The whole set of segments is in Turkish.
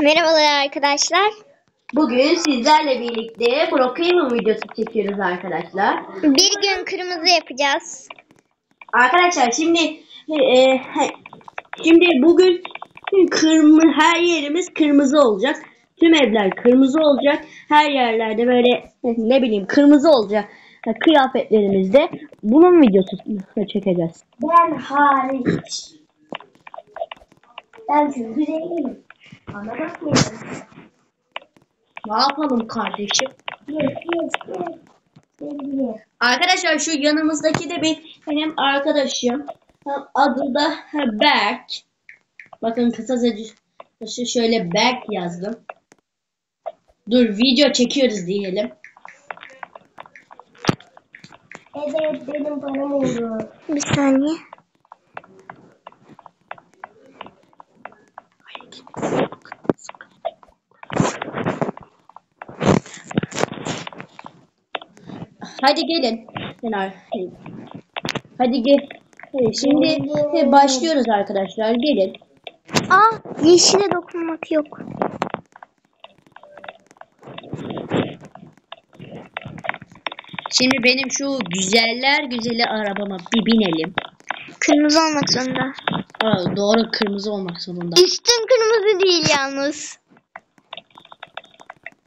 Merhabalar arkadaşlar. Bugün sizlerle birlikte Brookhaven videosu çekiyoruz arkadaşlar. Bir gün kırmızı yapacağız. Arkadaşlar şimdi bugün her yerimiz kırmızı olacak. Tüm evler kırmızı olacak. Her yerlerde böyle ne bileyim kırmızı olacak. Kıyafetlerimizde bunun videosunu çekeceğiz. Ben hariç. Ben çünkü güzelim. Bana bakmayalım. Ne yapalım kardeşim? Yes. Sevgili. Arkadaşlar şu yanımızdaki de benim arkadaşım. Adı da Berk. Bakın kısaca şöyle Berk yazdım. Dur video çekiyoruz diyelim. Evet benim param oldu. Bir saniye. Hadi gelin. Hadi gel. Şimdi başlıyoruz arkadaşlar. Gelin. Yeşile dokunmak yok. Şimdi benim şu güzeller güzeli arabama bir binelim. Kırmızı olmak zorunda. Doğru, kırmızı olmak zorunda. Üstün kırmızı değil yalnız.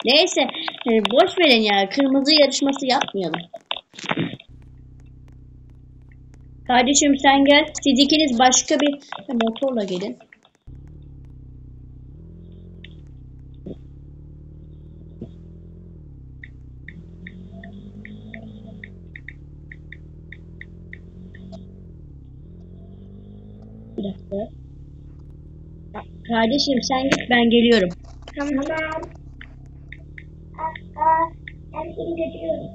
Neyse boş verin ya. Kırmızı yarışması yapmayalım. Kardeşim sen gel. Siz ikiniz başka bir motorla gelin. Bir dakika. Kardeşim sen git, ben geliyorum. Tamam. Ben seni götürüyorum.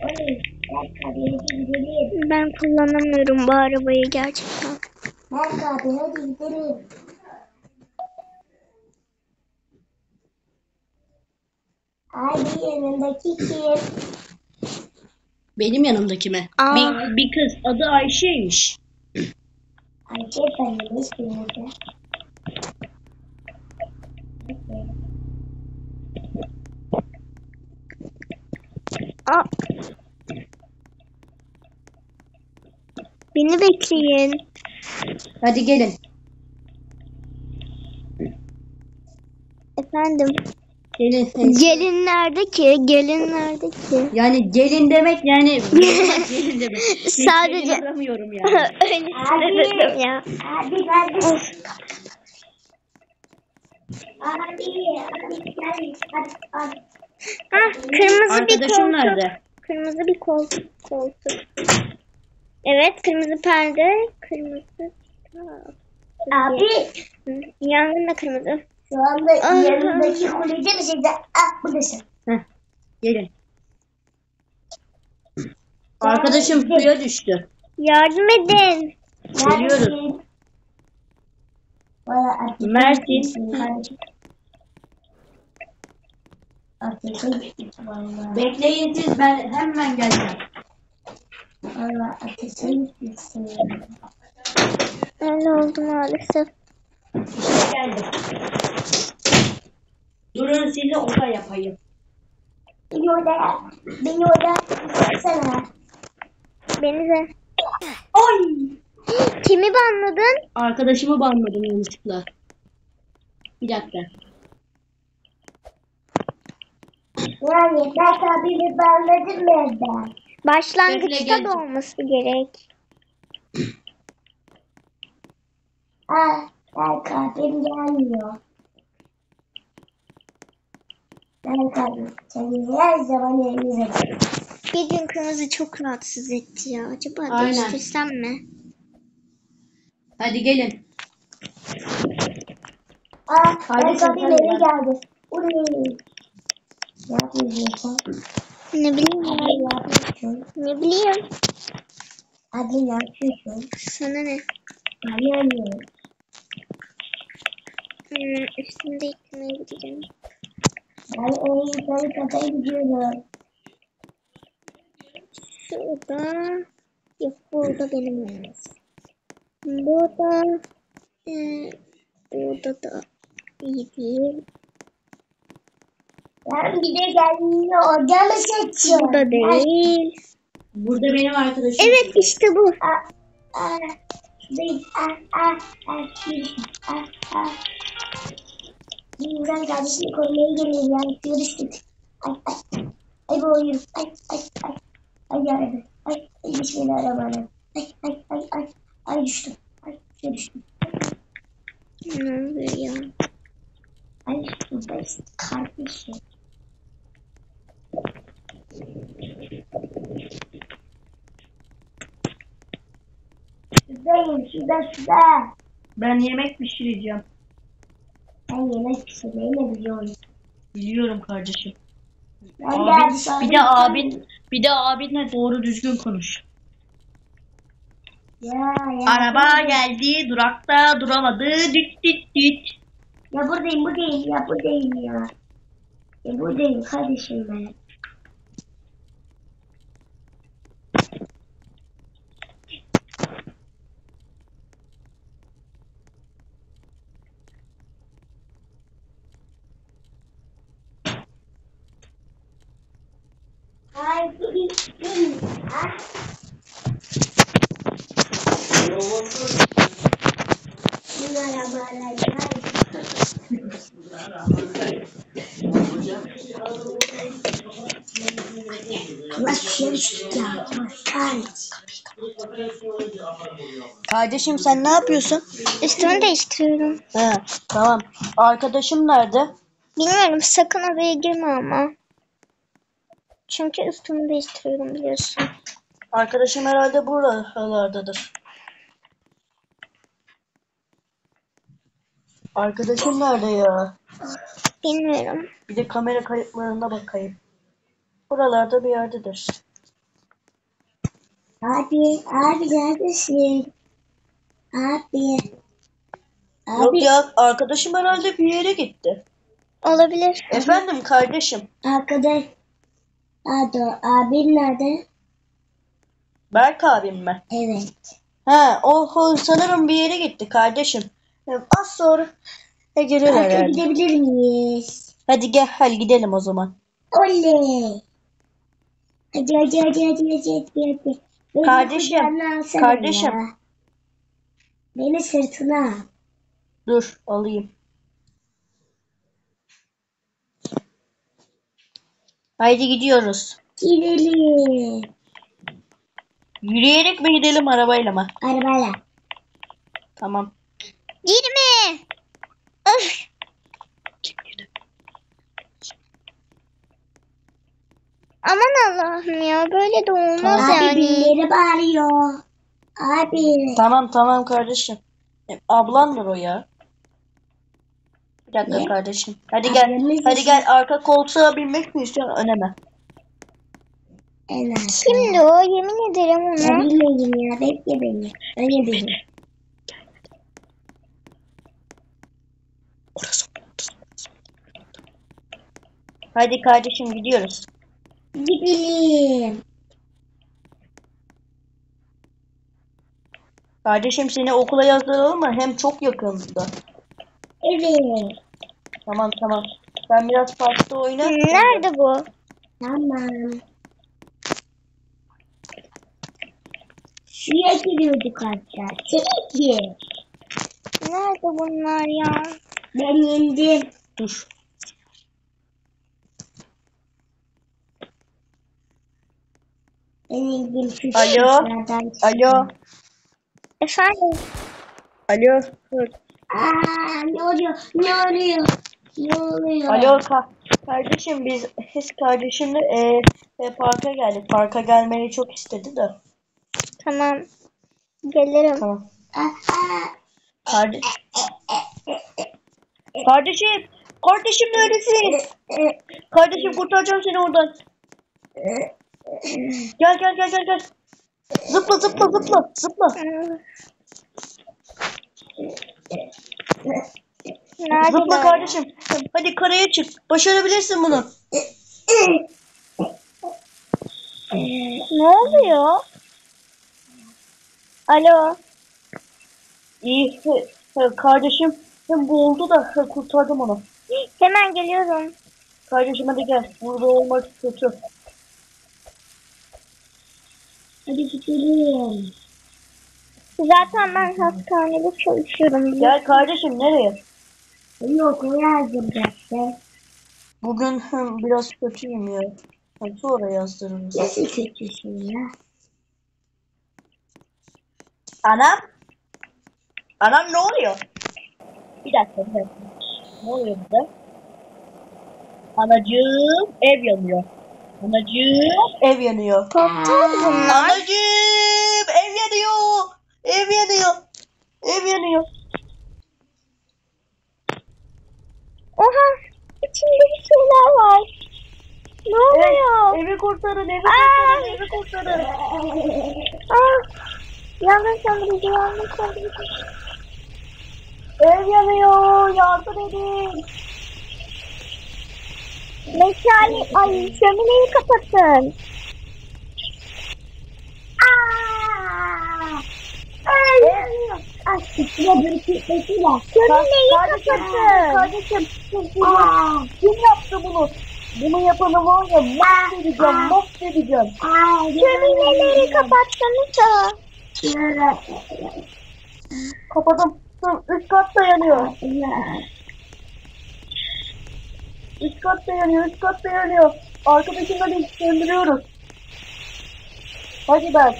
Oley. Hadi gidelim. Ben kullanamıyorum bu arabayı gerçekten. Hadi gidelim. Hadi yanındaki kim? Benim yanımdaki mi? Bir kız, adı Ayşe'ymiş. Ayşe efendimiz kırmızı. Beni bekleyin. Hadi gelin. Efendim. Gelin. Gelin nerede ki? Gelin nerede ki? Yani gelin demek yani gelin demek. Sadece- Gelin aramıyorum yani. Öylesine dedim ya. Hadi. Hadi. Kırmızı bir Arkadaşım koltuk. nerede? Kırmızı bir koltuk. Evet, kırmızı perde, kırmızı. Abi. Yangın da kırmızı. Şu anda yanındaki kulede bir şeyde. Buradasın. Gelin. Arkadaşım suya düştü. Yardım edin. Geliyoruz. Mersin. Bekleyin siz, ben hemen geleceğim. Valla ateşe gitmişsin. Öyle oldu maalesef. İşte geldim. Durun size oda yapayım. Beni oraya tutsana. Beni de. Oy! Kimi banladın? Arkadaşımı banladım yanlışlıkla. Bir dakika. Yani ben abimi bağladım evden. Başlangıçta Bekle, da olması gerek. Ben kahvem gelmiyor. Ben kahvem. Seni her zaman elinize koyuyorum. Bir gün kırmızı çok rahatsız etti ya. Acaba Aynen. değiştirsem mi? Hadi gelin. Ben Kardeşim, kahvem hadi eve lan. geldi. Urey. Ne yapıyorsun? Ne bileyim ya. Ne yapıyorsun? Ne bileyim. Hadi ne yapıyorsun? Sana ne? Ben yanıyorum. Üstümde yıkamaya gideceğim. Ben en yukarı kata gidiyorum. Şurada. Yok, burada benim yalnız. Burada. Burada da iyi değil. Ben bir de kendini orada mı seçiyorum? Bu da değil. Burada benim arkadaşım. Evet işte bu. Şuradayım. Yüzden kardeşini korumaya geliyor yani. Suya düştük. Ay bu oyun. Ay yarabbim. Ay bismillahirrahmanirrahim. Ay düştüm. Suya düştüm. Ne oluyor ya? Ay şuradayız kardeşim. Şuradayım şurada. Ben yemek pişireceğim. Ben yemek pişirmeyi ne biliyorum. Biliyorum kardeşim. Ben de Bir de abinle doğru düzgün konuş. Ya. Araba geldi, durakta duramadı. Düt düt düt. Ya buradayım ya. Ya buradayım kardeşim ben. Ay gittim. Kardeşim sen ne yapıyorsun? Üstümü değiştiriyorum. He, tamam. Arkadaşım nerede? Bilmiyorum, sakın oraya girme ama. Çünkü üstümü değiştiriyorum biliyorsun. Arkadaşım herhalde buralardadır. Arkadaşım nerede ya? Bilmiyorum. Bir de kamera kayıtlarına bakayım. Buralarda bir yerdedir. Abi neredesin? Abi. Yok ya, arkadaşım herhalde bir yere gitti. Olabilir. Efendim kardeşim. Arkadaş. Abin nerede? Berk abim mi? Evet. He, o sanırım bir yere gitti kardeşim. Az sonra gelir Arka herhalde. gidebilir miyiz? Hadi gel gidelim o zaman. Oley. Hadi. Beni Kardeşim, kucağına alsana kardeşim. ya. Beni sırtına al. Dur alayım. Haydi gidiyoruz. Gidelim. Yürüyerek mi gidelim arabayla mı? Arabayla. Tamam. Girme. Öf. Aman Allah'ım ya, böyle de olmaz Abi yani. birileri bağırıyor. Abi. Tamam kardeşim. Ablandır o ya. Bir dakika Ne? kardeşim. Hadi Ablamız gel arka koltuğa binmek mi istiyorsun öne mi? En az. Kimdi o? Yemin ederim Ben ona. bilmiyorum ya. Bekle beni. Öyle benim. Hadi kardeşim gidiyoruz. Gidelim. Kardeşim seni okula yazdıralım mı? Hem çok yakınında. Evet. Tamam. Sen biraz parkta oyna. Nerede bu? Tamam. Şuraya giriyorduk hatta. Çekil. Nerede bunlar ya? Ben yendim. Dur. Ben yendim. Şu Alo. şişlerden Alo. Efendim? Alo. Dur. Ne oluyor? Ne oluyor? Ne oluyor? Alo kardeşim biz kardeşimle parka geldik. Parka gelmeyi çok istedi de. Tamam. Gelirim. Tamam. Aa, Kardeşim neredesin? Kardeşim kurtaracağım seni oradan. Gel. Zıpla. Nerede Zıpla kardeşim. Hadi karaya çık. Başarabilirsin bunu. Ne oluyor? Alo. İyi. Kardeşim hem boğuldu da kurtardım onu. Hemen geliyorum. Kardeşim hadi gel. Burada olmak kötü. Hadi gidelim. Zaten ben hastanede çalışıyorum. Gel kardeşim nereye? Yok o yazdıracaklar. Bugün biraz kötüyüm ya. Sonra yazdırırız. Nasıl kötüsün ya? Anam? Anam ne oluyor? Bir dakika. Ne oluyor burada? Anacığım ev yanıyor. Anacığım ev yanıyor. Doktor bunlar. Anacığım ev yanıyor. Ev yanıyor. Ev yanıyor. Oha. İçinde bir şeyler var. Ne oluyor? Evi kurtarın, evi kurtarın, evi kurtarın. Yanlış söndürücü. Ev yanıyor, yardım edin. Meşale, ay şömineyi kapatın. Şömineyi kapatın. Kardeşim, kim yaptı bunu? Bunu yapanı var ya, mahvedeceğim. Şömineleri kapatsanıza. Kapadım, üst kat da yanıyor. Üst kat da yanıyor. Arkadaşımla biz söndürüyoruz. Hadi ben.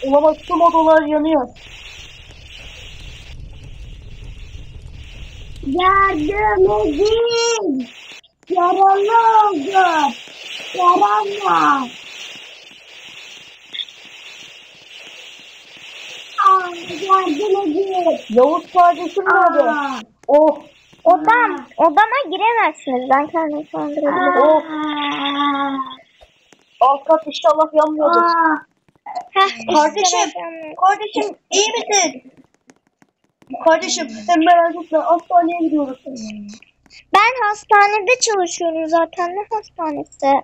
Olamaz, tüm odalar yanıyor. Yardım edin. Yaralı oldum. Yaramaz. Yardım edin. Yavuz kardeşim nerede? Oh, Odama giremezsiniz. Ben kendimi söndürebilirim. oh. Alt kat inşallah yanmıyordur. Kardeşim iyi misin? Kardeşim sen merak etme, hastaneye gidiyoruz. Ben hastanede çalışıyorum zaten. Ne hastanesi?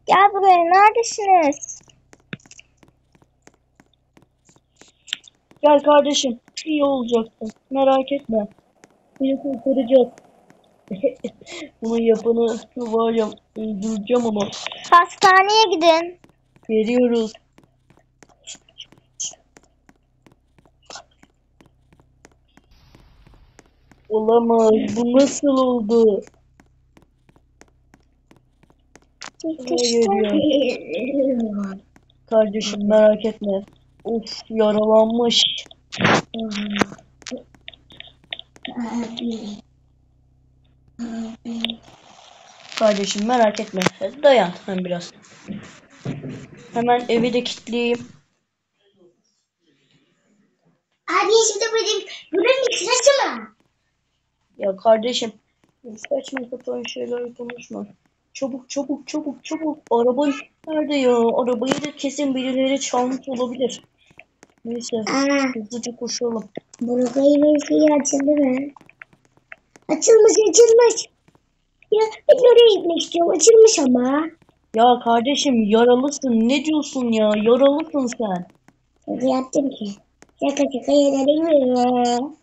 Gel buraya. Neredesiniz? Gel kardeşim, iyi olacaksın. Merak etme. Seni kurtaracağız. Bunun yapanı var ya, öldüreceğim onu. Hastaneye gidin. Geliyoruz. Olamaz. Bu nasıl oldu? Hayır. Kardeşim merak etme. Of, yaralanmış. Kardeşim merak etme. Dayan hem biraz. Hemen evi de kilitleyeyim. Abi şimdi benim buranın sırası mı? Ya kardeşim, saçma sapan şeyler konuşma. Çabuk. Araba nerede ya? Arabayı da kesin birileri çalmış olabilir. Neyse, hızlıca koşalım. Burayı ve açıldı mı? Açılmış. Ya ben oraya gitmek istiyorum. Açılmış ama. Ya kardeşim yaralısın. Ne diyorsun ya? Yaralısın sen. Hadi yaptım ki. Şaka yenelim mi?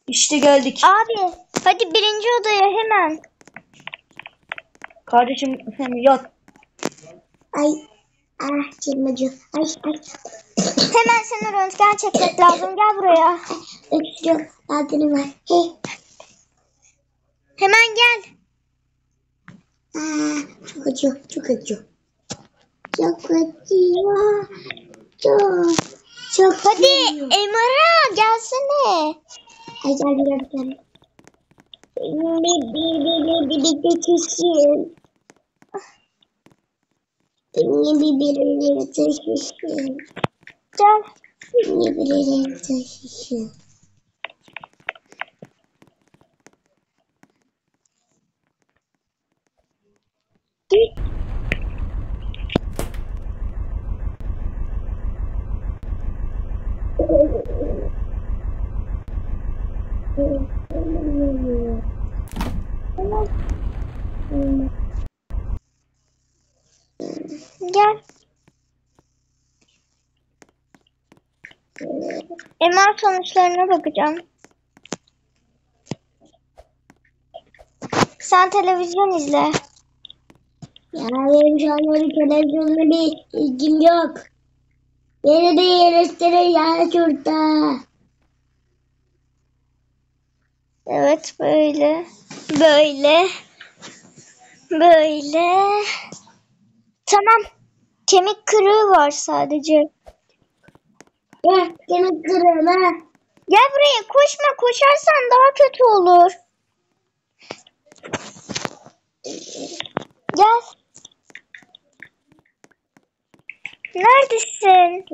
İşte geldik. Abi hadi birinci odaya hemen. Kardeşim hem yat. Ay. Çırmacı. Ay. Hemen sana röntgen çekmek lazım. Gel buraya. Öksürüyorum. Adını ver. Hey. Hemen gel. Çok acıyor. Çok acıyor. Çok Hadi acıyor. MR'a gelsene. Ay gel. Bir geçişim. Birbirine taşışım. Gel. Birbirine taşışım. Gel. MR sonuçlarına bakacağım. Sen televizyon izle. Ya benim şu an öyle televizyonla bir ilgim yok. Beni de yerleştirin ya şurada. Evet böyle. Böyle. Böyle. Tamam. Kemik kırığı var sadece. Kemik kırığım ha. Gel buraya koşma. Koşarsan daha kötü olur. Gel. Neredesin?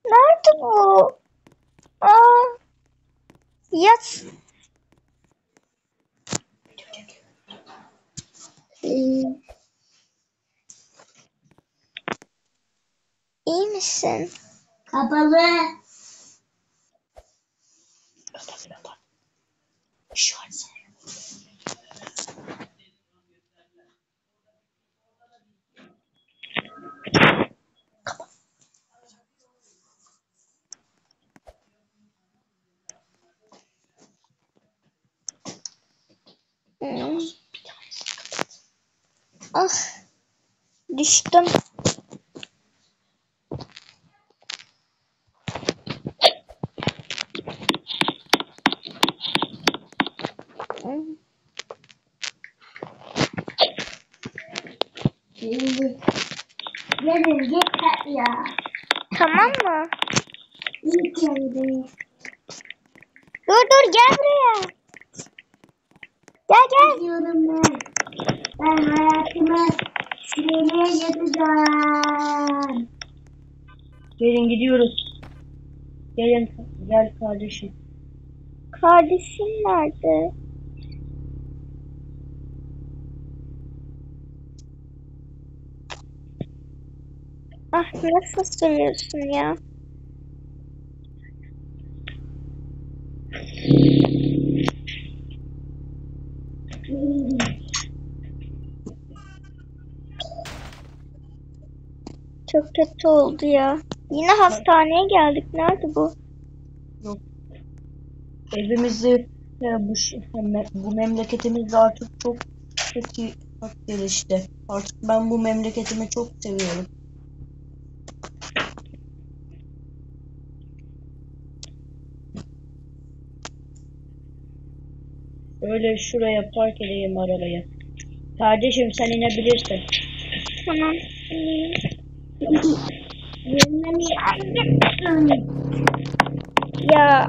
Nerede bu? Aa. Yat. İyi misin? Kapalı. Şu an sen. Hmm. Ah. Düştüm. Hmm. Yarın yeter ya. Tamam mı? İyi geldi. Dur gel buraya. Gel. Gidiyorum ben. Ben hayatımı şuraya yatacağım. Gelin gidiyoruz. Gelin gel kardeşim. Kardeşim nerede? Ah nasıl sürüyorsun ya? Çok kötü oldu ya. Yine hastaneye geldik. Nerede bu? Yok. Evimizi bu memleketimizde artık çok iyi gelişti. Artık ben bu memleketimi çok seviyorum. Öyle şuraya park edeyim arabayı. Kardeşim sen inebilirsin. Tamam. Yerine Ya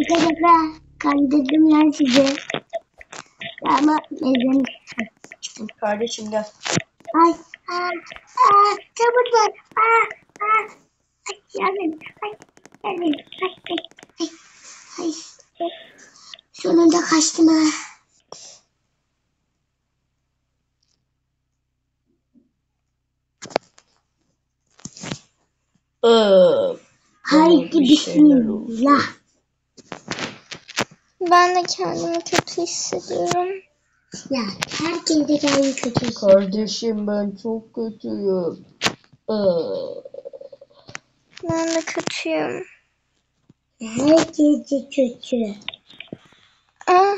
şaka kandırdım lan sizi. Ama neden? Kardeşim gel. Ay, çabuk ver. Ay, yardım. Ay, yardım. Ay. Sonunda kaçtım ha. Haydi bir şeyler oldu. bismillah. ben de kendimi kötü hissediyorum. Ya herkes de kendi kötü. Kardeşim ben çok kötüyüm. Ben de kötüyüm. Herkes de kötü. Ah,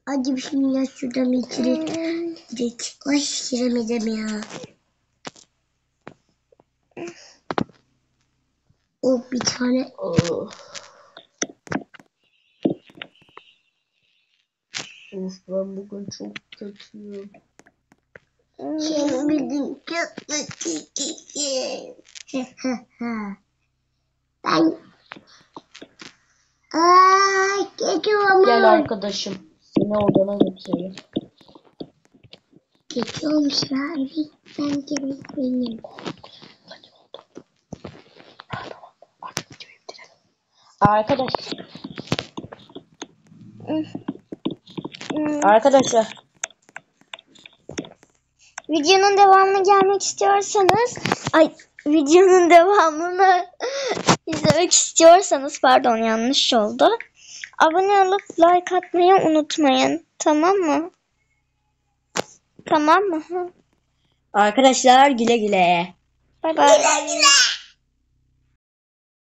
Hadi bismillah şuradan bir direkt. Ay giremedim ya. O bir tane. Of ben bugün çok kötüyüm. Seni bildim çok kötüyüm. Ben. Ay geçiyorum. Gel arkadaşım. Seni odana götüreyim. Geçiyormuş ya. Evet ben gerek benim. Arkadaşlar. Arkadaşlar. videonun devamını gelmek istiyorsanız, videonun devamını izlemek istiyorsanız, pardon yanlış oldu. Abone olup like atmayı unutmayın. Tamam mı? Tamam mı? Arkadaşlar güle güle. Bay bay. Güle güle.